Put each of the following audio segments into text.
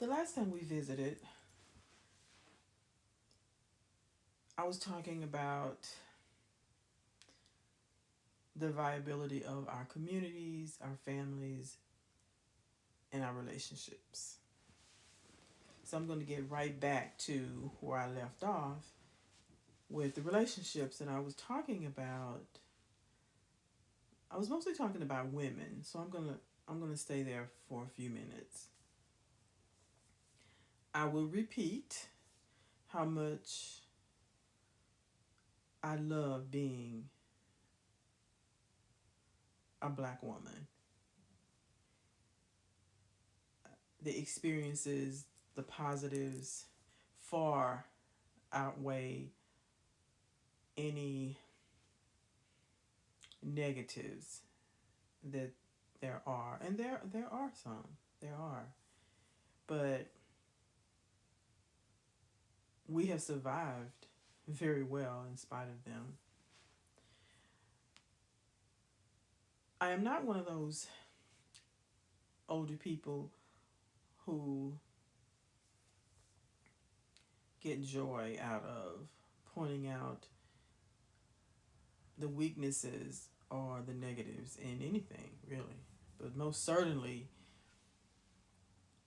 The last time we visited, I was talking about the viability of our communities, our families, and our relationships. So I'm going to get right back to where I left off with the relationships, and I was mostly talking about women. So I'm going to stay there for a few minutes. I will repeat how much I love being a black woman. The experiences, the positives far outweigh any negatives that there are. And there are some. There are. But we have survived very well in spite of them. I am not one of those older people who get joy out of pointing out the weaknesses or the negatives in anything, really. But most certainly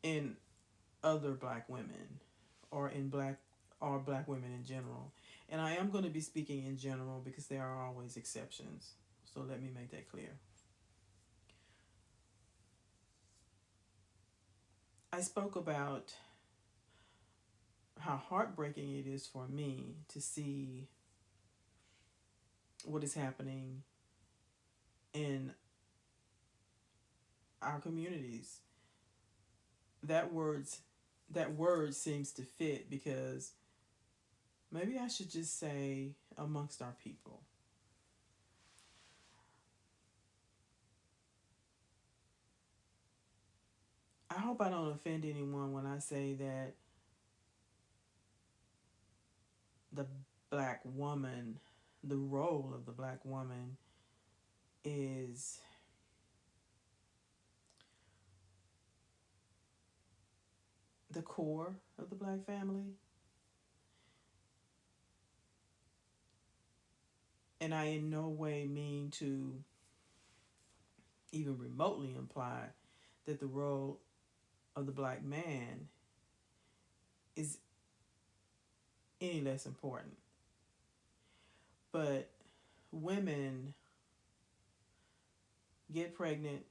in other black women or black women in general. And I am going to be speaking in general because there are always exceptions. So let me make that clear. I spoke about how heartbreaking it is for me to see what is happening in our communities. That words that word seems to fit because maybe I should just say amongst our people. I hope I don't offend anyone when I say that the black woman, the role of the black woman is the core of the black family. And I in no way mean to even remotely imply that the role of the black man is any less important. But women get pregnant,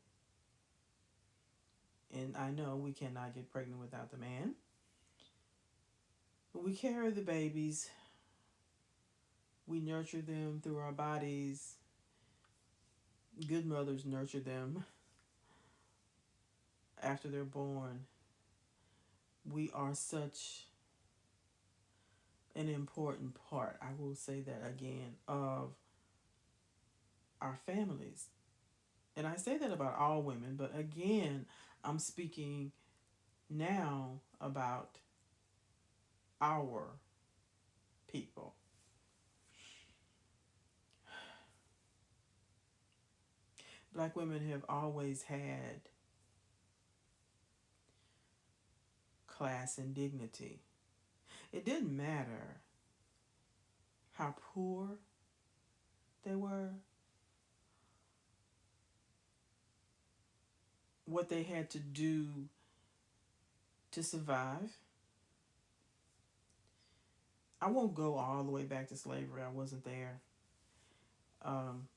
and I know we cannot get pregnant without the man. But we carry the babies, we nurture them through our bodies. Good mothers nurture them after they're born. We are such an important part, I will say that again, of our families. And I say that about all women, but again, I'm speaking now about our people. Black women have always had class and dignity. It didn't matter how poor they were, what they had to do to survive. I won't go all the way back to slavery, I wasn't there. Um,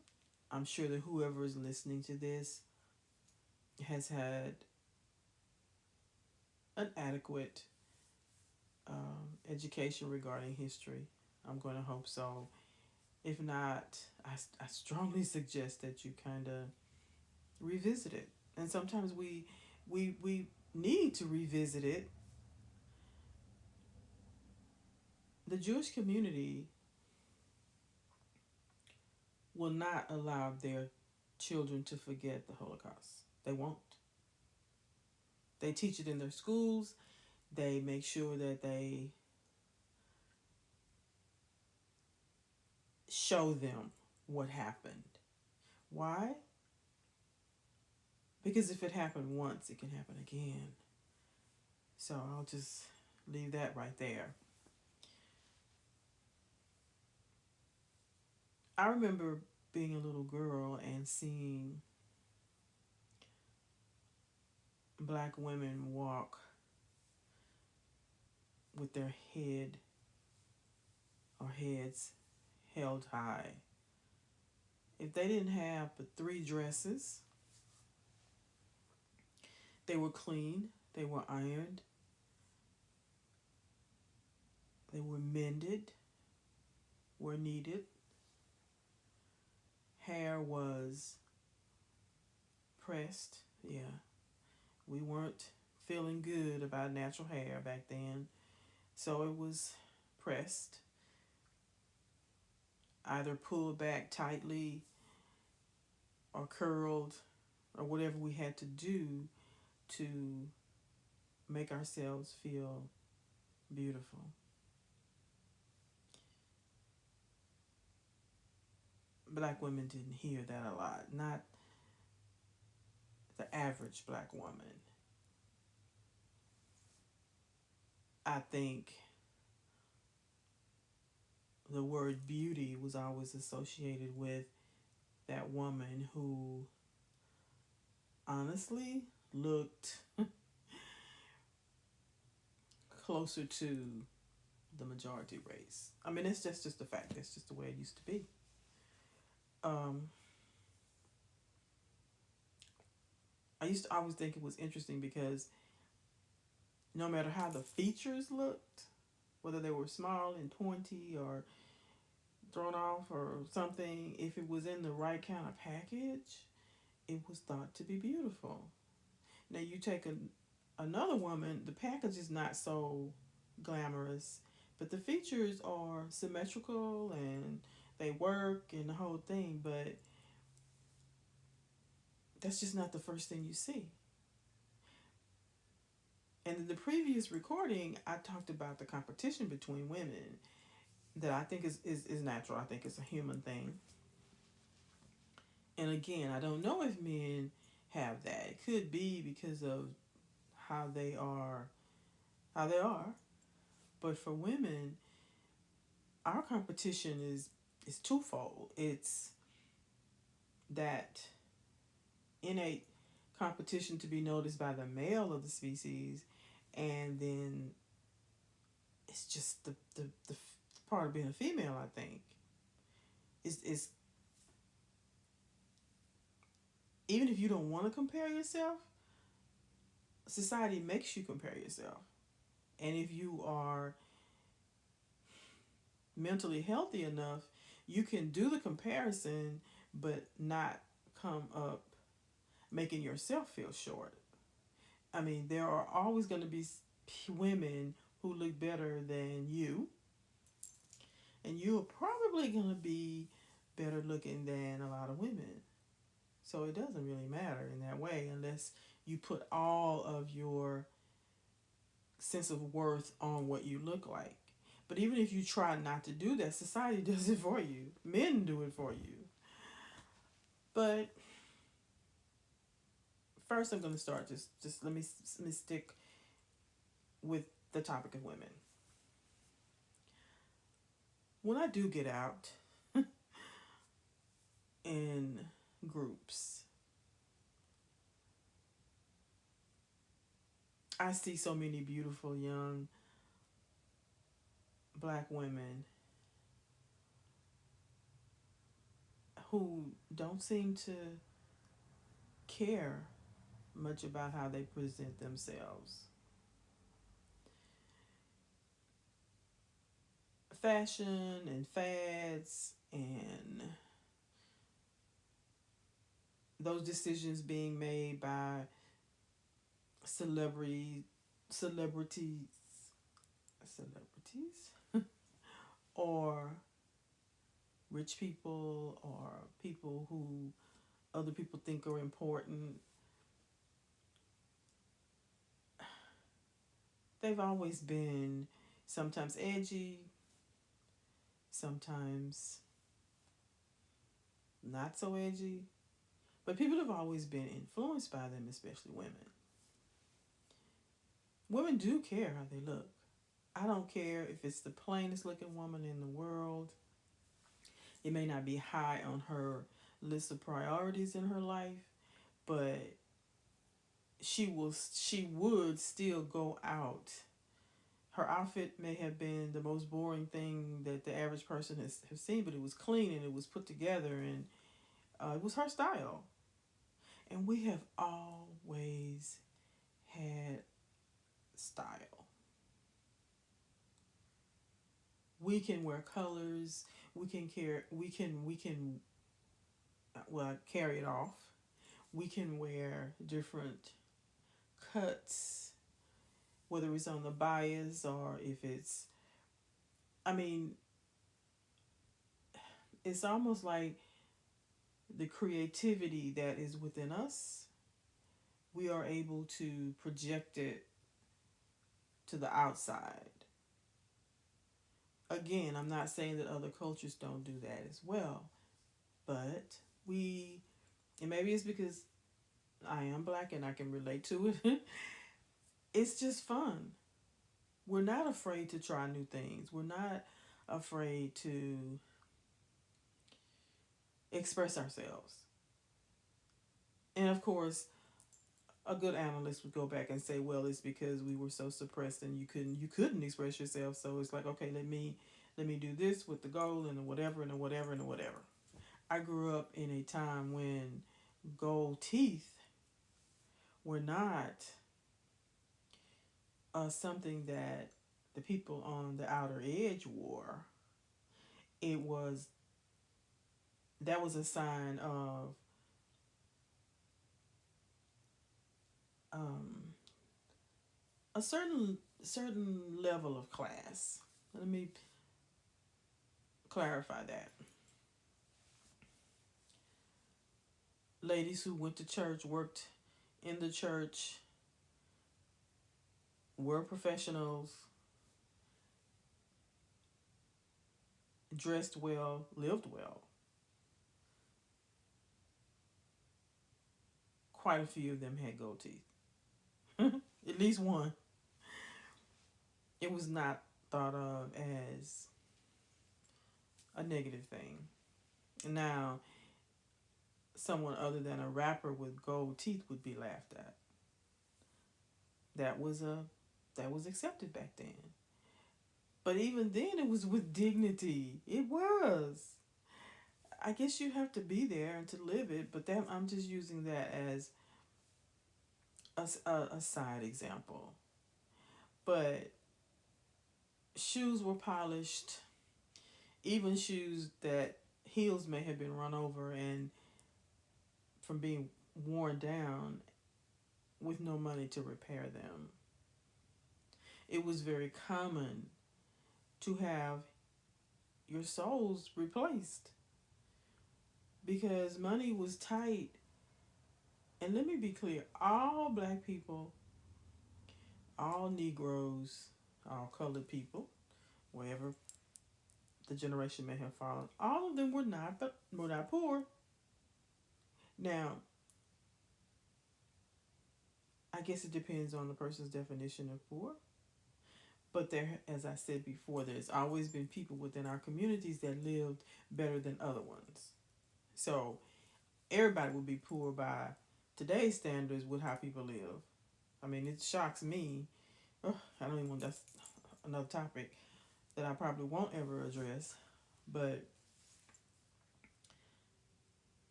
I'm sure that whoever is listening to this has had an adequate education regarding history. I'm going to hope so. If not, I strongly suggest that you kind of revisit it. And sometimes we need to revisit it. The Jewish community will not allow their children to forget the Holocaust. They won't. They teach it in their schools. They make sure that they show them what happened. Why? Because if it happened once, it can happen again. So I'll just leave that right there. I remember being a little girl and seeing black women walk with their heads held high. If they didn't have but three dresses, they were clean, they were ironed, they were mended where needed. Hair was pressed. Yeah, we weren't feeling good about natural hair back then. So it was pressed, either pulled back tightly or curled or whatever we had to do to make ourselves feel beautiful. Black women didn't hear that a lot, not the average black woman. I think the word beauty was always associated with that woman who honestly looked closer to the majority race. I mean, it's just a fact. That's just the way it used to be. Um, I used to always think it was interesting because no matter how the features looked, whether they were small and pointy or thrown off or something, if it was in the right kind of package, it was thought to be beautiful. Now you take another woman, the package is not so glamorous, but the features are symmetrical and they work and the whole thing, but that's just not the first thing you see. And in the previous recording, I talked about the competition between women that I think is natural. I think it's a human thing. And again, I don't know if men have that. It could be because of how they are, how they are. But for women, our competition is twofold. It's that innate competition to be noticed by the male of the species, and then it's just the part of being a female. I think is even if you don't want to compare yourself, society makes you compare yourself. And if you are mentally healthy enough, you can do the comparison, but not come up making yourself feel short. I mean, there are always going to be women who look better than you, and you're probably going to be better looking than a lot of women. So it doesn't really matter in that way unless you put all of your sense of worth on what you look like. But even if you try not to do that, society does it for you. Men do it for you. But first, I'm going to start. Just let me stick with the topic of women. When I do get out in groups, I see so many beautiful young black women who don't seem to care much about how they present themselves. Fashion and fads and those decisions being made by celebrity celebrities celebrities or rich people or people who other people think are important. They've always been sometimes edgy, sometimes not so edgy, but people have always been influenced by them, especially women. Women do care how they look. I don't care if it's the plainest looking woman in the world. It may not be high on her list of priorities in her life, but she would still go out. Her outfit may have been the most boring thing that the average person has seen, but it was clean and it was put together, and it was her style. And we have always had style. We can wear colors. We can well carry it off. We can wear different cuts, whether it's on the bias or if it's. I mean, it's almost like the creativity that is within us. We are able to project it to the outside. Again, I'm not saying that other cultures don't do that as well, but we, and maybe it's because I am black and I can relate to it. It's just fun. We're not afraid to try new things. We're not afraid to express ourselves. And of course, a good analyst would go back and say, well, it's because we were so suppressed and you couldn't express yourself. So it's like, okay, let me do this with the goal and the whatever and the whatever and the whatever. I grew up in a time when gold teeth were not something that the people on the outer edge wore. It was That was a sign of um, a certain level of class. Let me clarify that. Ladies who went to church, worked in the church, were professionals, dressed well, lived well. Quite a few of them had gold teeth. At least one. It was not thought of as a negative thing. Now, someone other than a rapper with gold teeth would be laughed at. That was a that was accepted back then. But even then, it was with dignity. It was. I guess you have to be there and to live it. But that I'm just using that as a side example. But shoes were polished, even shoes that heels may have been run over and from being worn down with no money to repair them. It was very common to have your soles replaced because money was tight. And let me be clear, all black people, all Negroes, all colored people, wherever the generation may have fallen, all of them were not poor. Now, I guess it depends on the person's definition of poor. But there, as I said before, there's always been people within our communities that lived better than other ones. So everybody would be poor by today's standards with how people live. I mean, it shocks me. Ugh, I don't even want that's another topic that I probably won't ever address. But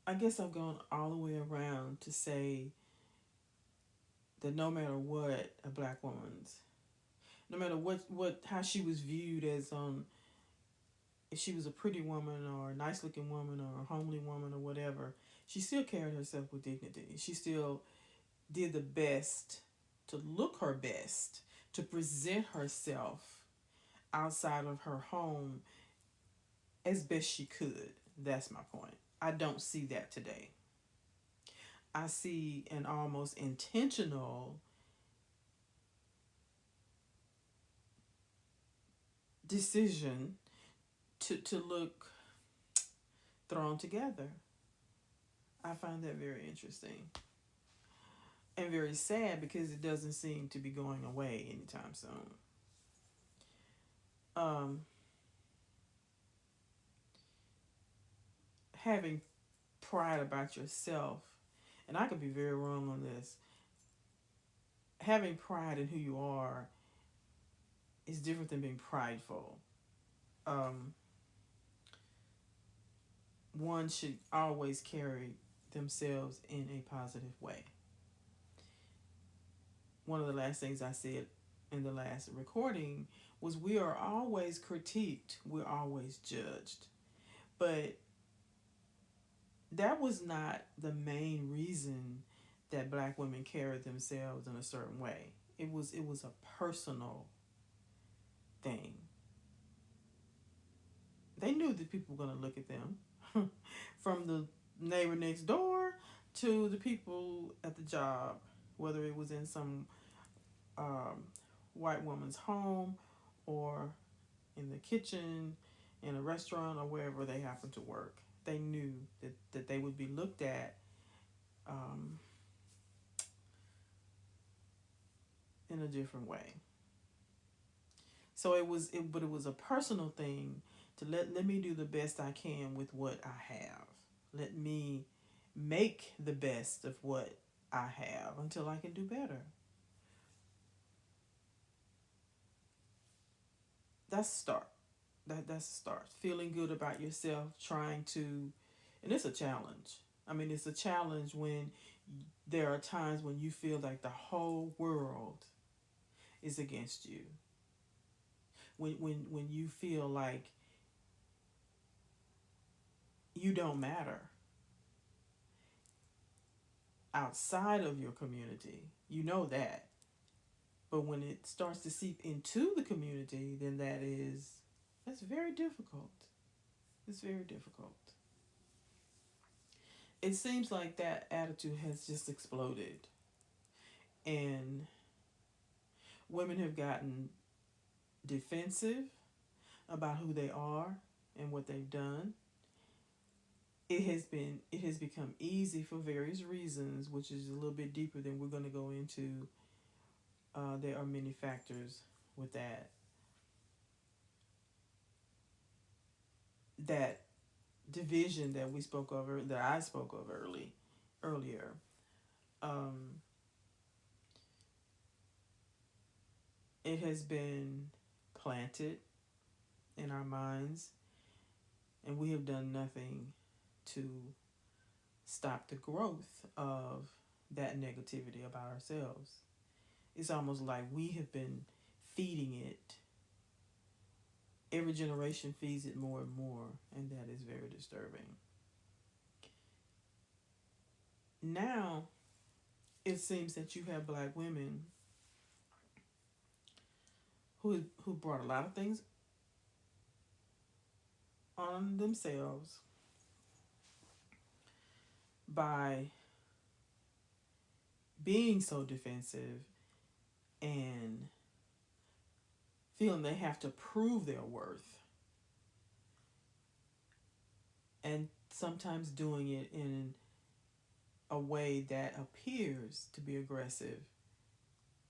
I guess I've gone all the way around to say that no matter what a black woman's, no matter what how she was viewed as if she was a pretty woman or a nice looking woman or a homely woman or whatever, she still carried herself with dignity. She still did the best to look her best, to present herself outside of her home as best she could. That's my point. I don't see that today. I see an almost intentional decision to look thrown together. I find that very interesting. and very sad because it doesn't seem to be going away anytime soon. Um, Having pride about yourself, and I could be very wrong on this, having pride in who you are is different than being prideful. Um, One should always carry themselves in a positive way. One of the last things I said in the last recording was we are always critiqued, we're always judged. But that was not the main reason that black women carried themselves in a certain way. It was a personal thing. They knew that people were going to look at them from the neighbor next door to the people at the job, whether it was in some um, white woman's home or in the kitchen, in a restaurant, or wherever they happened to work. They knew that they would be looked at um, in a different way. So but it was a personal thing to let me do the best I can with what I have. Let me make the best of what I have until I can do better. That's a start. That's a start. Feeling good about yourself, trying to, and it's a challenge. I mean, it's a challenge when there are times when you feel like the whole world is against you. When you feel like you don't matter outside of your community, you know that. But when it starts to seep into the community, then that's very difficult. It's very difficult. It seems like that attitude has just exploded, and women have gotten defensive about who they are and what they've done. It has become easy for various reasons, which is a little bit deeper than we're going to go into. There are many factors with that division that we spoke of, that I spoke of earlier. Um, it has been planted in our minds, and we have done nothing to stop the growth of that negativity about ourselves. It's almost like we have been feeding it. Every generation feeds it more and more, and that is very disturbing. Now, it seems that you have black women who brought a lot of things on themselves by being so defensive and feeling they have to prove their worth, and sometimes doing it in a way that appears to be aggressive,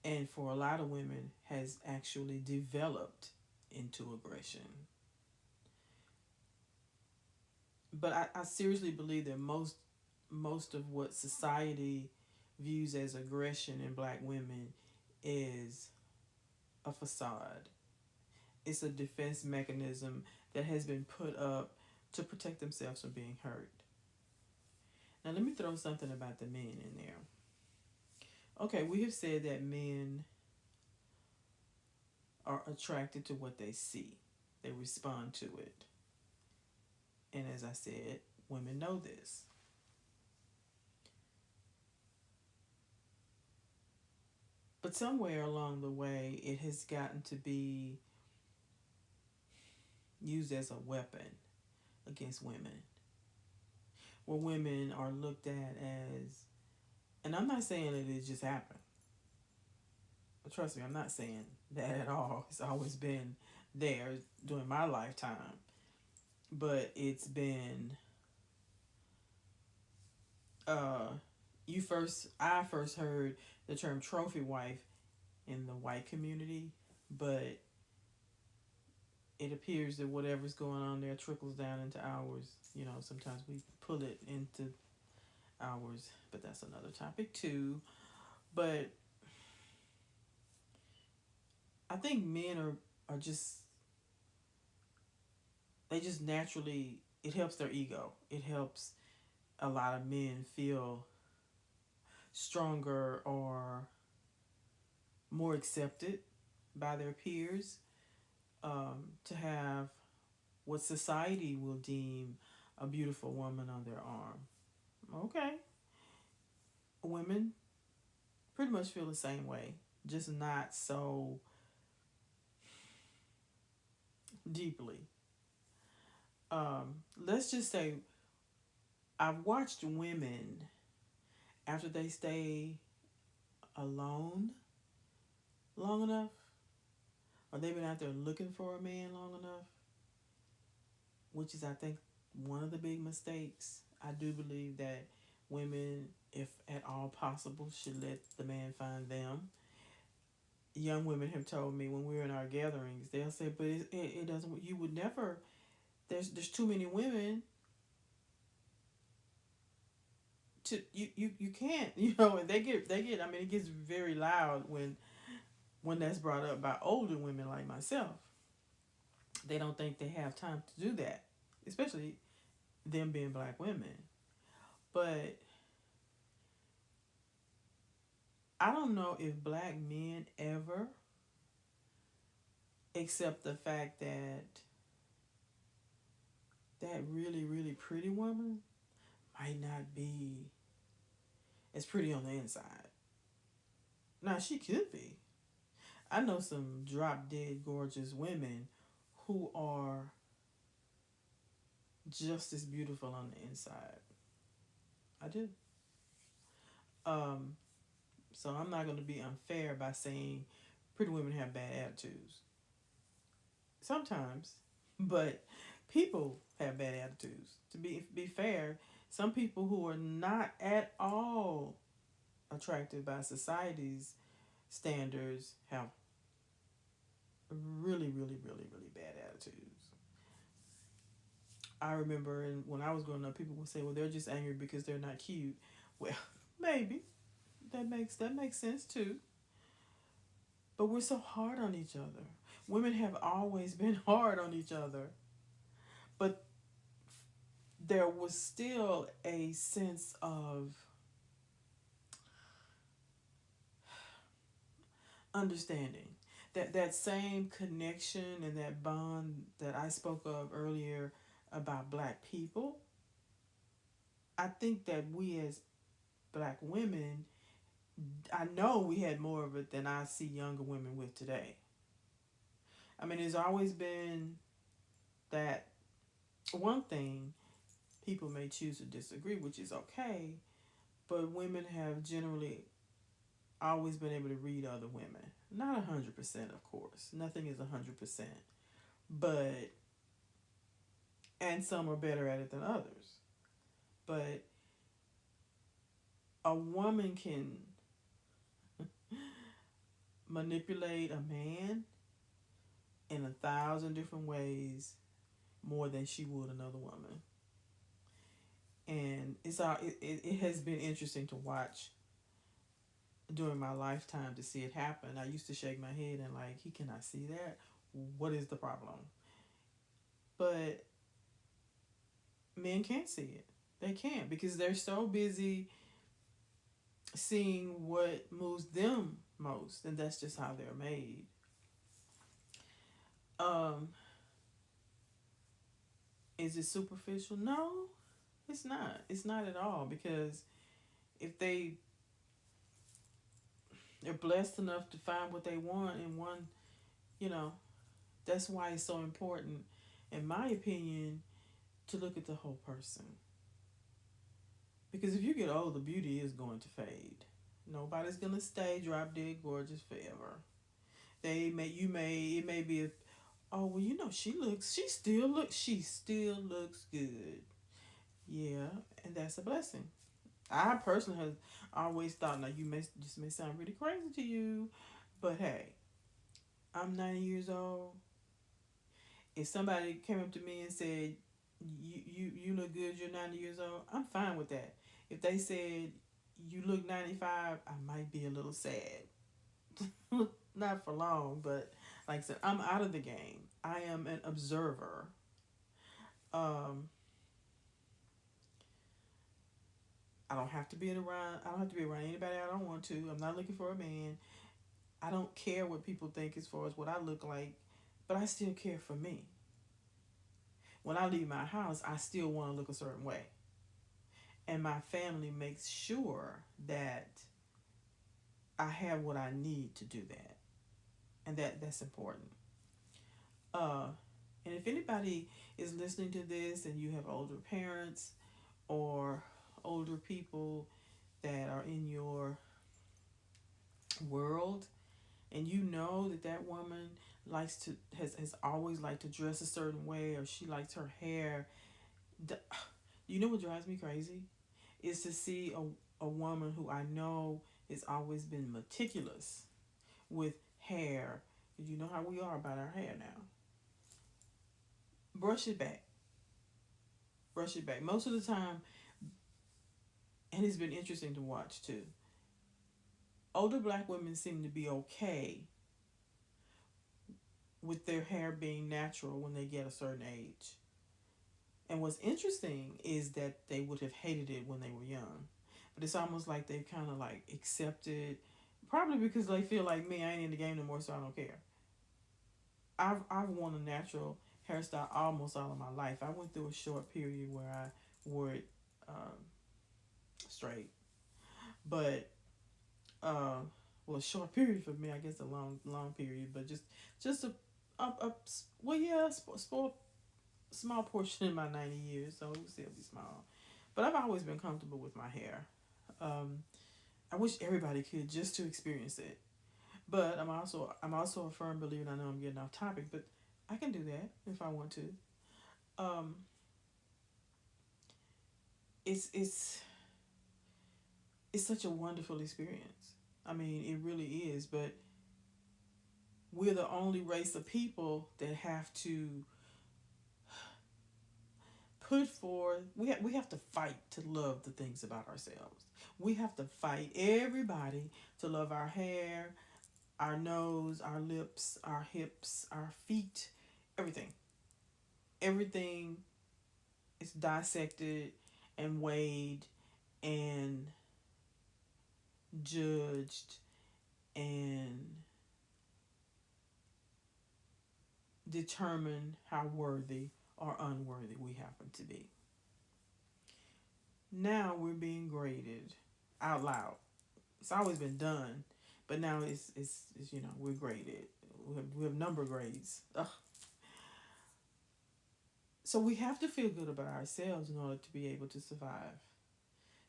and for a lot of women has actually developed into aggression. But I seriously believe that most of what society views as aggression in black women is a facade. It's a defense mechanism that has been put up to protect themselves from being hurt. Now, let me throw something about the men in there. Okay, we have said that men are attracted to what they see, they respond to it. And as I said, women know this. But somewhere along the way, it has gotten to be used as a weapon against women, where women are looked at as, and I'm not saying that it just happened. But trust me, I'm not saying that at all. It's always been there during my lifetime. But it's been I first heard the term trophy wife in the white community, but it appears that whatever's going on there trickles down into ours. You know, sometimes we pull it into ours, but that's another topic too. But I think men are just, they just naturally, it helps their ego. It helps a lot of men feel stronger or more accepted by their peers, to have what society will deem a beautiful woman on their arm. Okay, women pretty much feel the same way, just not so deeply. Let's just say I've watched women after they stay alone long enough, or they've been out there looking for a man long enough, which is, I think, one of the big mistakes. I do believe that women, if at all possible, should let the man find them. Young women have told me when we're in our gatherings, they'll say, "But it doesn't. You would never. There's too many women to you can't, you know." And they get. I mean, it gets very loud when that's brought up by older women like myself. They don't think they have time to do that, especially them being black women. But I don't know if black men ever accept the fact that that really, really pretty woman might not be as pretty on the inside. Now, she could be. I know some drop dead gorgeous women who are just as beautiful on the inside. I do. Um, so I'm not going to be unfair by saying pretty women have bad attitudes. Sometimes, but people have bad attitudes. To be fair, some people who are not at all attracted by society's standards have really, really, really, really bad attitudes. I remember when I was growing up, people would say, "Well, they're just angry because they're not cute." Well, maybe that makes sense too. But we're so hard on each other. Women have always been hard on each other, but there was still a sense of understanding. That same connection and that bond that I spoke of earlier about black people, I think that we as black women, I know we had more of it than I see younger women with today. I mean, there's always been that one thing, people may choose to disagree, which is okay, but women have generally always been able to read other women. Not 100%, of course. Nothing is 100%. But, and some are better at it than others. But a woman can manipulate a man in 1,000 different ways more than she would another woman. And it has been interesting to watch during my lifetime to see it happen. I used to shake my head and like, he cannot see that. What is the problem? But men can't see it. They can't because they're so busy seeing what moves them most, and that's just how they're made. Um, is it superficial? No, it's not. It's not at all because if they're blessed enough to find what they want in one, you know, that's why it's so important, in my opinion, to look at the whole person. Because if you get old, the beauty is going to fade. Nobody's gonna stay drop dead gorgeous forever. It may be a, oh well, she still looks good. Yeah, and that's a blessing. I personally have always thought, now you may just may sound really crazy to you, but hey, I'm 90 years old. If somebody came up to me and said, you look good, you're 90 years old, I'm fine with that. If they said you look 95, I might be a little sad. Not for long, but like I said, I'm out of the game. I am an observer. Um, I don't have to be around. I don't have to be around anybody I don't want to. I'm not looking for a man. I don't care what people think as far as what I look like, but I still care for me. When I leave my house, I still want to look a certain way, and my family makes sure that I have what I need to do that, and that's important. Uh, and if anybody is listening to this, and you have older parents or older people that are in your world, and you know that that woman has always liked to dress a certain way, or she likes her hair, you know what drives me crazy is to see a woman who I know has always been meticulous with hair. You know how we are about our hair now. Brush it back. Brush it back. Most of the time, and it's been interesting to watch too, older black women seem to be okay with their hair being natural when they get a certain age. And what's interesting is that they would have hated it when they were young. But it's almost like they've kind of like accepted, probably because they feel like, me, I ain't in the game no more, so I don't care. I've worn a natural hairstyle almost all of my life. I went through a short period where I wore it um, straight. But, uh, well, a short period for me, I guess a long period, but just a well, yeah, small portion in my 90 years, so it will still be small. But I've always been comfortable with my hair. Um, I wish everybody could just to experience it. But I'm also a firm believer, and I know I'm getting off topic, but I can do that if I want to. Um, it's it's such a wonderful experience. I mean, it really is. But we're the only race of people that have to put forth. We have to fight to love the things about ourselves. We have to fight everybody to love our hair, our nose, our lips, our hips, our feet, everything. Everything is dissected and weighed and judged and determined how worthy or unworthy we happen to be. Now we're being graded out loud. It's always been done, but now it's we're graded. We have number grades. Ugh. So we have to feel good about ourselves in order to be able to survive.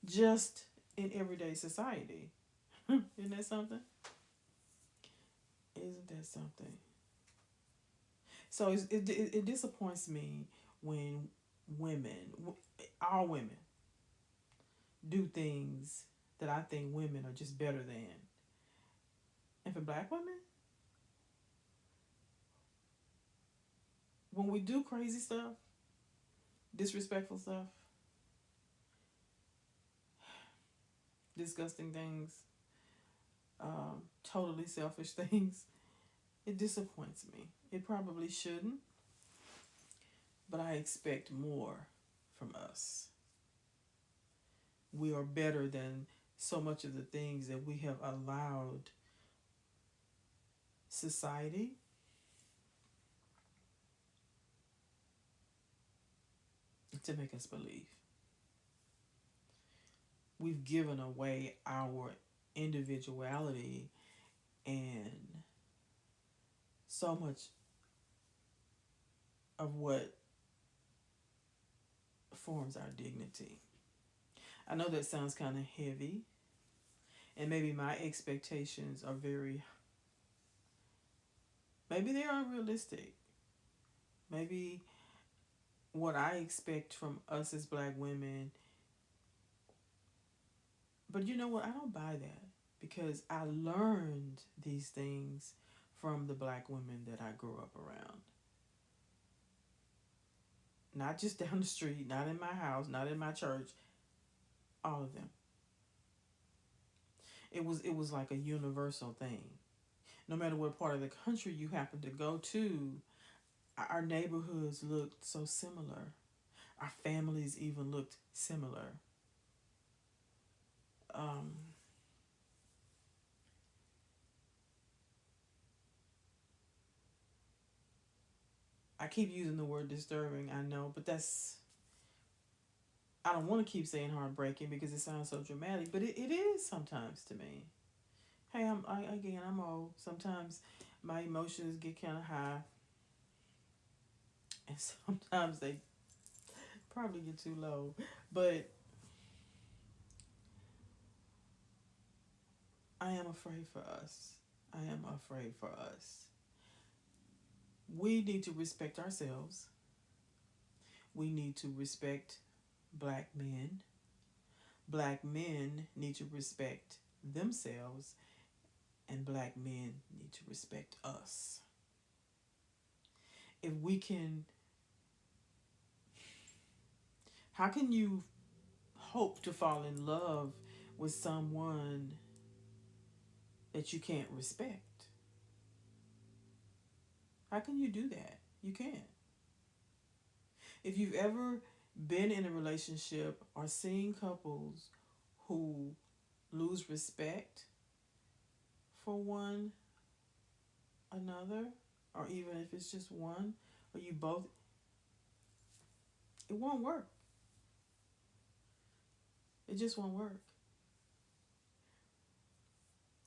Just in everyday society. Isn't that something? Isn't that something? So it disappoints me when women, all women, do things that I think women are just better than. And for black women, when we do crazy stuff, disrespectful stuff, disgusting things, totally selfish things, it disappoints me. It probably shouldn't, but I expect more from us. We are better than so much of the things that we have allowed society to make us believe. We've given away our individuality and so much of what forms our dignity. I know that sounds kind of heavy, and maybe my expectations are maybe they're unrealistic. Maybe what I expect from us as black women But you know what? I don't buy that because I learned these things from the black women that I grew up around. Not just down the street, not in my house, not in my church, all of them. It was like a universal thing. No matter what part of the country you happen to go to, our neighborhoods looked so similar. Our families even looked similar. Um, I keep using the word disturbing, I know, but I don't want to keep saying heartbreaking because it sounds so dramatic, but it is sometimes to me. Hey, again, I'm old. Sometimes my emotions get kind of high, and sometimes they probably get too low. But I am afraid for us. I am afraid for us. We need to respect ourselves. We need to respect black men. Black men need to respect themselves, and black men need to respect us. If we can, how can you hope to fall in love with someone that you can't respect? How can you do that? You can't. If you've ever been in a relationship or seen couples who lose respect for one another, or even if it's just one, or you both, it won't work. It just won't work.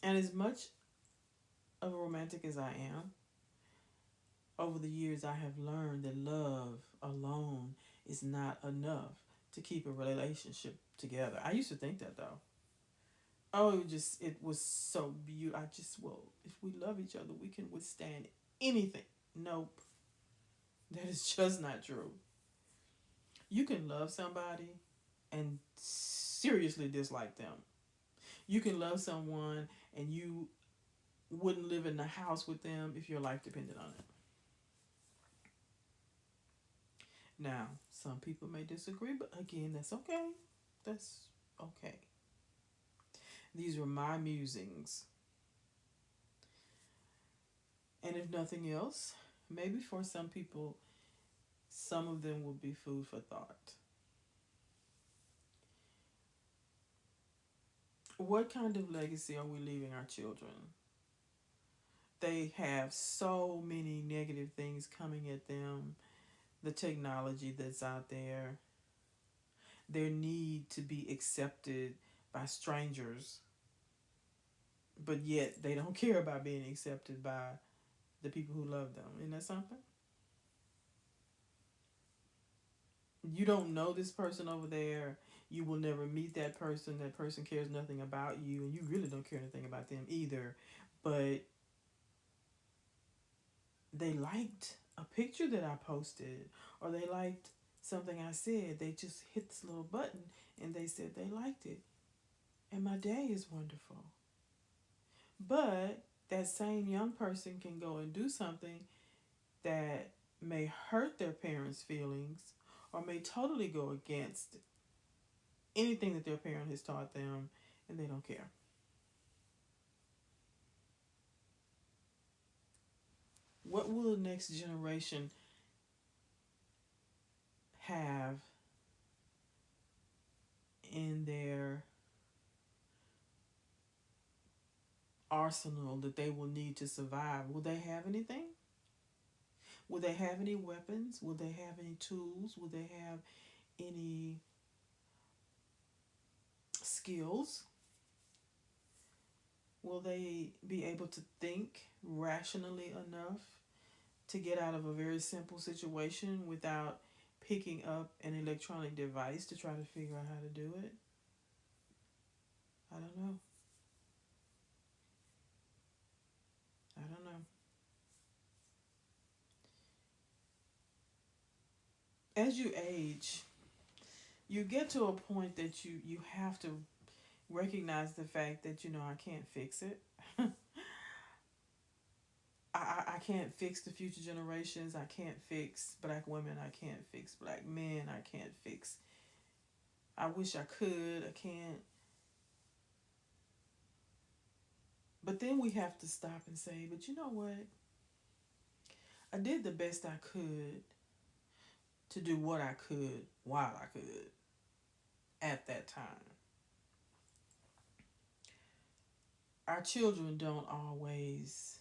And as much of a romantic as I am, over the years I have learned that love alone is not enough to keep a relationship together. I used to think that though. Oh, it was so beautiful. I just, well, if we love each other, we can withstand anything. Nope. That is just not true. You can love somebody and seriously dislike them. You can love someone and you wouldn't live in the house with them if your life depended on it. Now, some people may disagree, but again, that's okay. That's okay. These were my musings. And if nothing else, maybe for some people, some of them will be food for thought. What kind of legacy are we leaving our children? They have so many negative things coming at them, the technology that's out there, their need to be accepted by strangers, but yet they don't care about being accepted by the people who love them. Isn't that something? You don't know this person over there. You will never meet that person. That person cares nothing about you, and you really don't care anything about them either. But they liked a picture that I posted, or they liked something I said. They just hit this little button and they said they liked it. And my day is wonderful. But that same young person can go and do something that may hurt their parents' feelings or may totally go against anything that their parent has taught them, and they don't care. What will the next generation have in their arsenal that they will need to survive? Will they have anything? Will they have any weapons? Will they have any tools? Will they have any skills? Will they be able to think rationally enough to get out of a very simple situation without picking up an electronic device to try to figure out how to do it? I don't know. I don't know. As you age, you get to a point that you have to Recognize the fact that, I can't fix it. I can't fix the future generations. I can't fix black women. I can't fix black men. I can't fix. I wish I could. I can't. But then we have to stop and say, but you know what? I did the best I could to do what I could while I could at that time. Our children don't always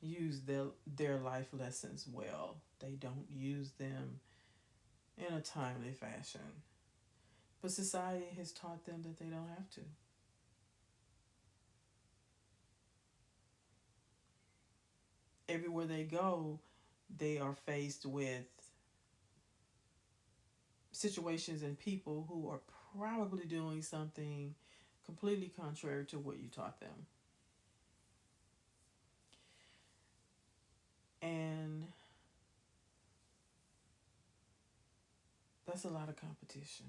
use their life lessons well. They don't use them in a timely fashion. But society has taught them that they don't have to. Everywhere they go, they are faced with situations and people who are probably doing something completely contrary to what you taught them. And that's a lot of competition.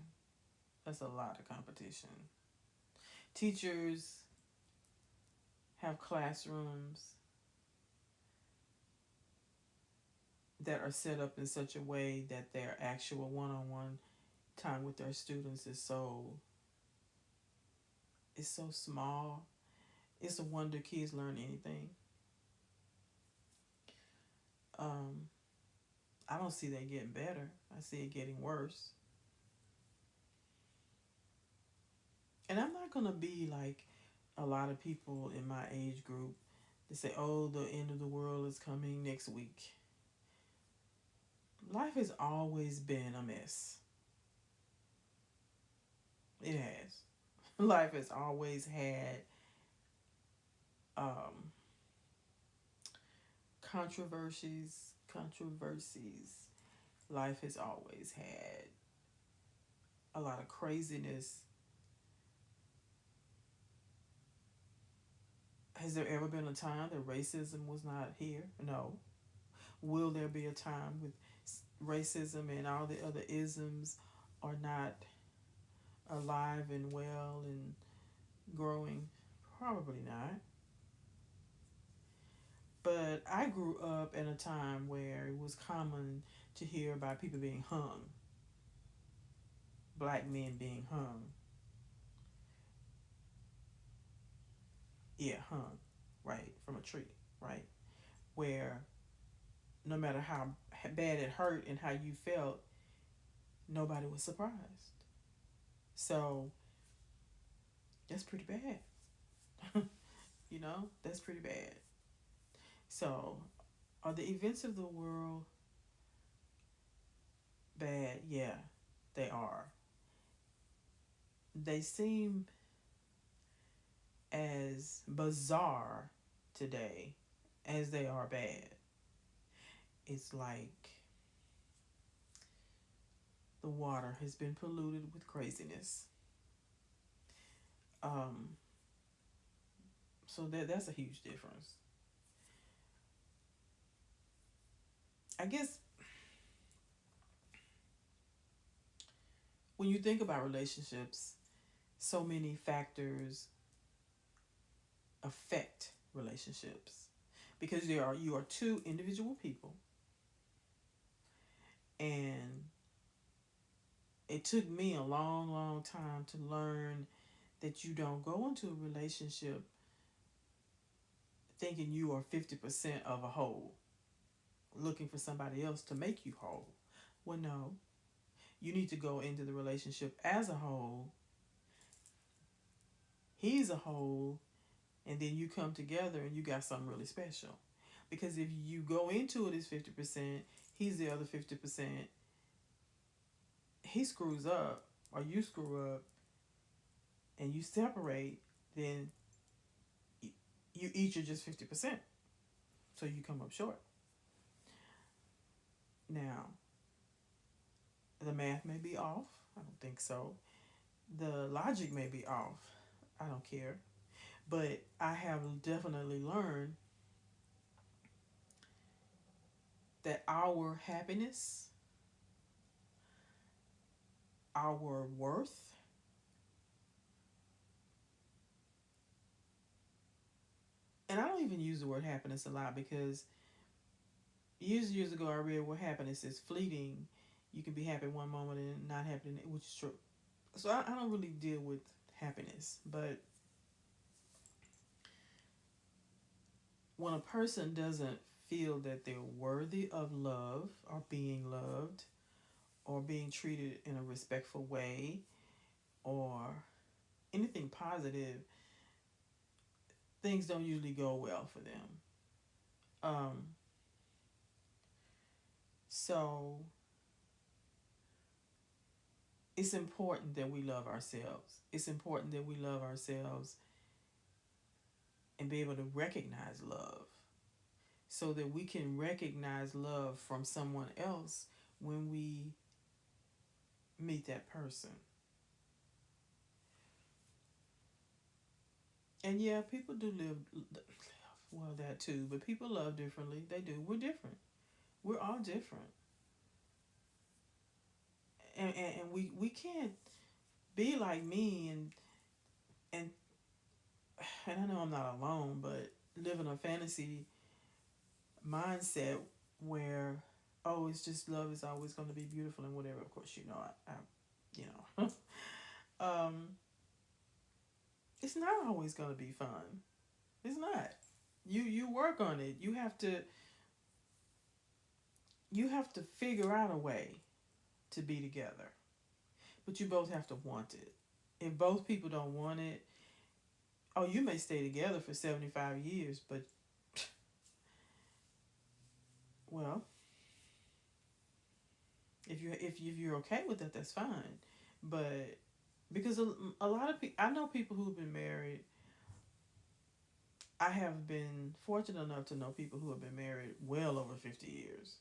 That's a lot of competition. Teachers have classrooms that are set up in such a way that their actual one-on-one time with their students is so small. It's a wonder kids learn anything. Um, I don't see that getting better. I see it getting worse. And I'm not gonna be like a lot of people in my age group that say, "Oh, the end of the world is coming next week." Life has always been a mess. It has. Life has always had um, controversies. Life has always had a lot of craziness. Has there ever been a time that racism was not here? No. Will there be a time with racism and all the other isms are not alive and well and growing? Probably not. But I grew up in a time where it was common to hear about people being hung, black men being hung. Yeah, hung, right, from a tree, right? Where no matter how bad it hurt and how you felt, nobody was surprised. So that's pretty bad. That's pretty bad. So are the events of the world bad? Yeah, they are. They seem as bizarre today as they are bad. It's like the water has been polluted with craziness. Um, so that's a huge difference. I guess when you think about relationships, so many factors affect relationships because you are two individual people, and it took me a long, long time to learn that you don't go into a relationship thinking you are 50% of a whole, looking for somebody else to make you whole. Well, no, you need to go into the relationship as a whole. He's a whole, and then you come together and you got something really special. Because if you go into it as 50%, he's the other 50%, he screws up or you screw up and you separate, then you each are just 50%. So you come up short. Now, the math may be off. I don't think so. The logic may be off. I don't care. But I have definitely learned that our happiness, our worth, and I don't even use the word happiness a lot because years ago I read where happiness is fleeting. You can be happy one moment and not happy, which is true. So I don't really deal with happiness, but when a person doesn't feel that they're worthy of love or being loved or being treated in a respectful way or anything positive, things don't usually go well for them. Um, so it's important that we love ourselves. It's important that we love ourselves and be able to recognize love so that we can recognize love from someone else when we meet that person. And yeah, people do live, well, that too, but people love differently. They do. We're different. We're all different. And we can't be like me and and I know I'm not alone, but live in a fantasy mindset where, oh, it's just love is always going to be beautiful and whatever. Of course, you know, um, it's not always going to be fun. It's not. You work on it. You have to figure out a way to be together, but you both have to want it. If both people don't want it, oh, you may stay together for 75 years, but well, if you're okay with that, that's fine. But because a lot of people, I know people who've been married. I have been fortunate enough to know people who have been married well over 50 years,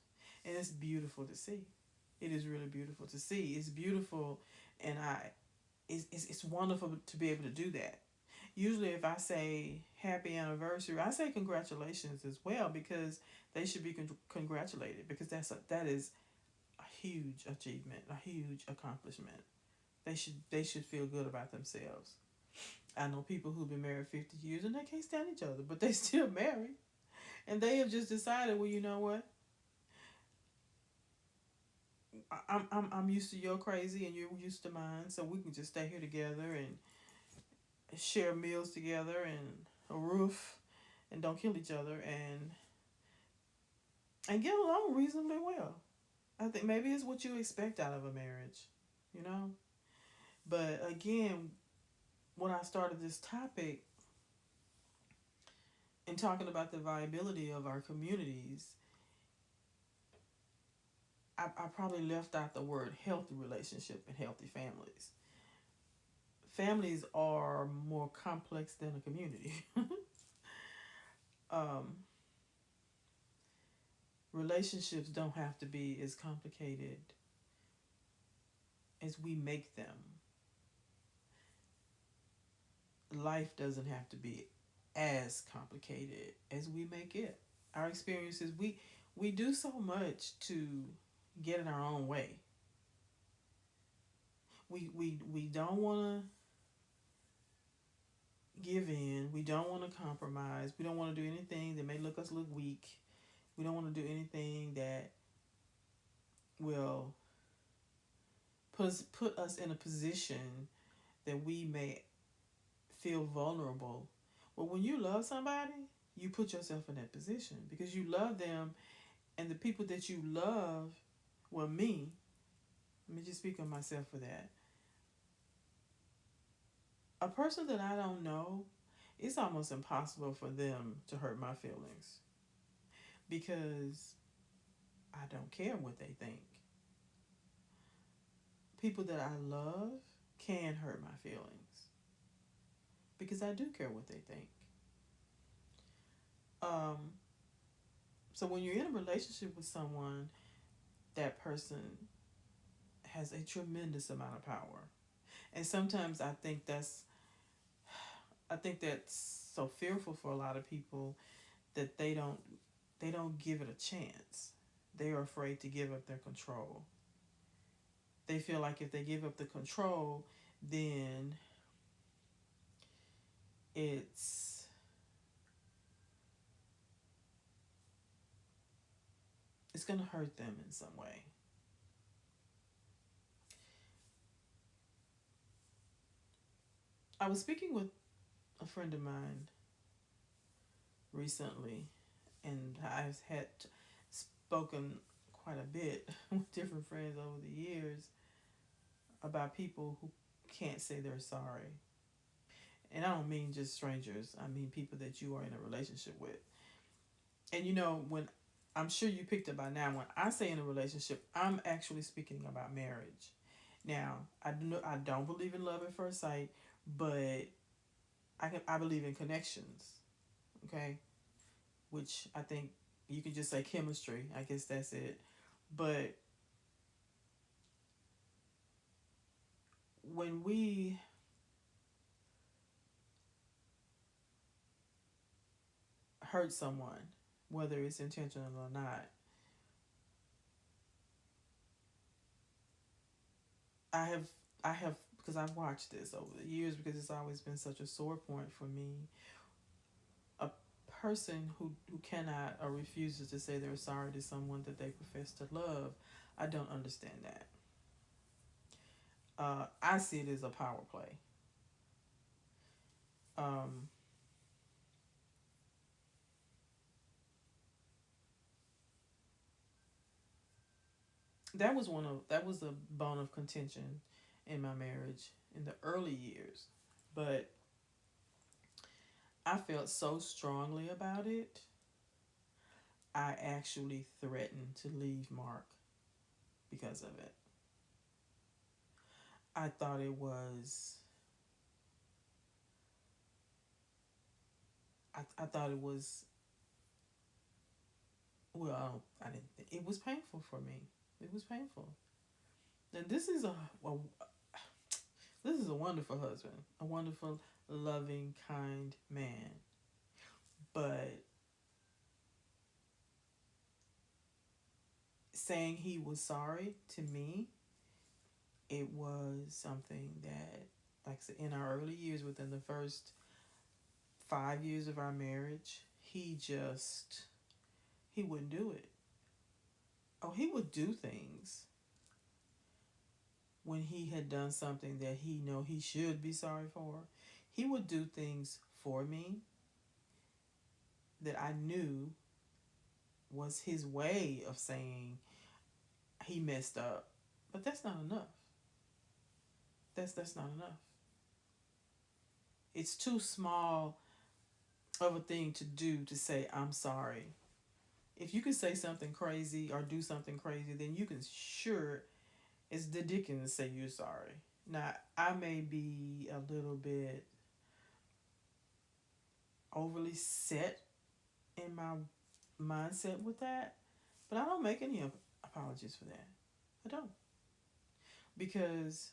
and it's beautiful to see. It is really beautiful to see. It's beautiful, and it's wonderful to be able to do that. Usually, if I say happy anniversary, I say congratulations as well because they should be congratulated because that is a huge achievement, a huge accomplishment. They should feel good about themselves. I know people who've been married 50 years and they can't stand each other, but they still married. And they have just decided, well, you know what? I'm used to your crazy and you're used to mine, so we can just stay here together and share meals together and a roof and don't kill each other and get along reasonably well. I think maybe it's what you expect out of a marriage, you know? But again, when I started this topic and talking about the viability of our communities, I probably left out the word healthy relationship and healthy families. Families are more complex than a community. um, Relationships don't have to be as complicated as we make them. Life doesn't have to be as complicated as we make it. Our experiences, we do so much to get in our own way. We don't want to give in. We don't want to compromise. We don't want to do anything that may look weak. We don't want to do anything that will put us in a position that we may feel vulnerable. But when you love somebody, you put yourself in that position because you love them, and the people that you love, well, me, let me just speak on myself for that. A person that I don't know, it's almost impossible for them to hurt my feelings because I don't care what they think. People that I love can hurt my feelings because I do care what they think. Um, so when you're in a relationship with someone, that person has a tremendous amount of power. And sometimes I think that's so fearful for a lot of people that they don't give it a chance. They are afraid to give up their control. They feel like if they give up the control, then it's it's going to hurt them in some way. I was speaking with a friend of mine recently, and I've had spoken quite a bit with different friends over the years about people who can't say they're sorry. And I don't mean just strangers, I mean people that you are in a relationship with. And when I'm sure you picked up by now, when I say in a relationship, I'm actually speaking about marriage. Now, I don't believe in love at first sight, but I believe in connections. Okay, which I think you could just say chemistry. I guess that's it. But when we hurt someone, whether it's intentional or not, I have I have because I've watched this over the years because it's always been such a sore point for me. A person who cannot or refuses to say they're sorry to someone that they profess to love, I don't understand that. I see it as a power play. Um, that was a bone of contention in my marriage in the early years, but I felt so strongly about it. I actually threatened to leave Mark because of it. I thought it was I thought it was well, I didn't think it was painful for me. It was painful. And this is a wonderful husband, a wonderful, loving, kind man. But saying he was sorry to me, it was something that, like I said, in our early years, within the first 5 years of our marriage, he wouldn't do it. Oh, he would do things when he had done something that he know he should be sorry for. He would do things for me that I knew was his way of saying he messed up. But that's not enough. That's not enough. It's too small of a thing to do to say I'm sorry. If you can say something crazy or do something crazy, then you can sure as the Dickens say you're sorry. Now I may be a little bit overly set in my mindset with that, but I don't make any apologies for that. I don't, because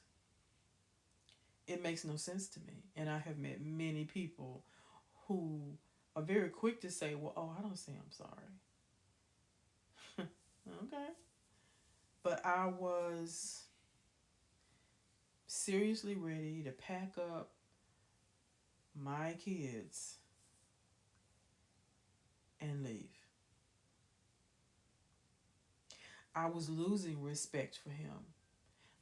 it makes no sense to me. And I have met many people who are very quick to say, "Well, oh, I don't say I'm sorry." Okay, but I was seriously ready to pack up my kids and leave. I was losing respect for him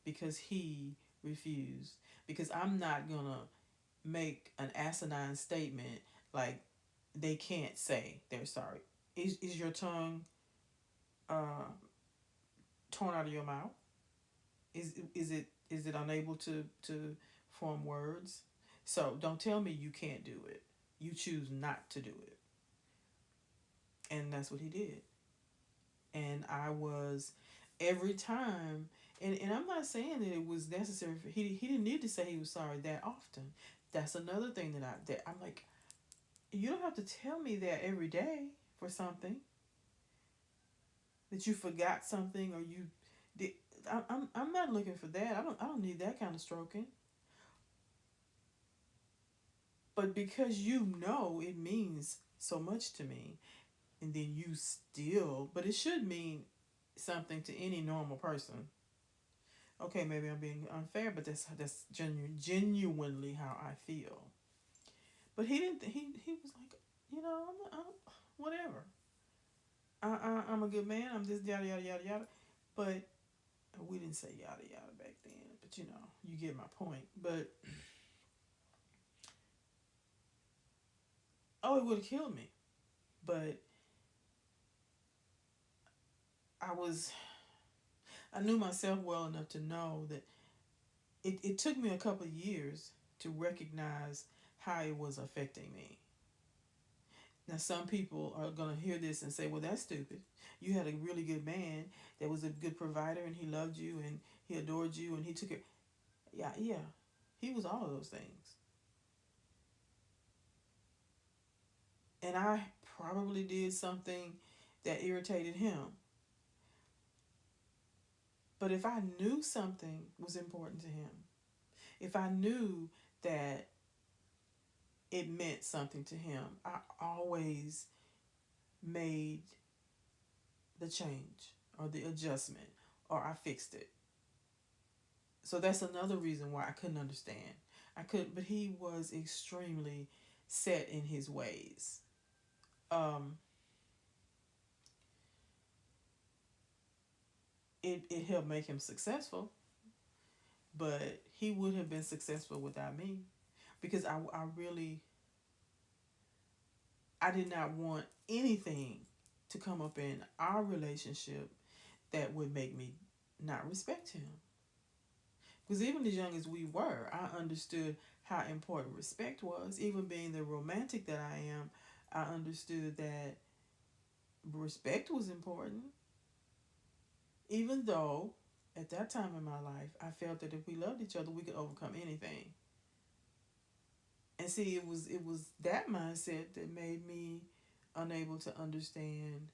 because he refused. Because I'm not gonna make an asinine statement like they can't say they're sorry. Is your tongue uh, torn out of your mouth? Is it unable to form words? So don't tell me you can't do it. You choose not to do it, and that's what he did. And I was every time, and I'm not saying that it was necessary for he didn't need to say he was sorry that often. That's another thing that I'm like, you don't have to tell me that every day for something that you forgot something or you did. I'm not looking for that. I don't need that kind of stroking. But because you know it means so much to me, and then you still, but it should mean something to any normal person. Okay, maybe I'm being unfair, but that's genuinely how I feel. But he didn't. He was like, I'm whatever. I'm a good man. I'm just yada yada yada yada. But we didn't say yada yada back then. But you get my point. But oh, it would have killed me. But I was I knew myself well enough to know that it took me a couple of years to recognize how it was affecting me. Now, some people are going to hear this and say, well, that's stupid. You had a really good man that was a good provider and he loved you and he adored you and he took it. Yeah, yeah. He was all of those things. And I probably did something that irritated him. But if I knew something was important to him, if I knew that it meant something to him, I always made the change or the adjustment or I fixed it. So that's another reason why I couldn't understand. I could, but he was extremely set in his ways. Um, it helped make him successful, but he would have been successful without me because I really I did not want anything to come up in our relationship that would make me not respect him. Because even as young as we were, I understood how important respect was. Even being the romantic that I am, I understood that respect was important. Even though at that time in my life, I felt that if we loved each other, we could overcome anything. And see, it was that mindset that made me unable to understand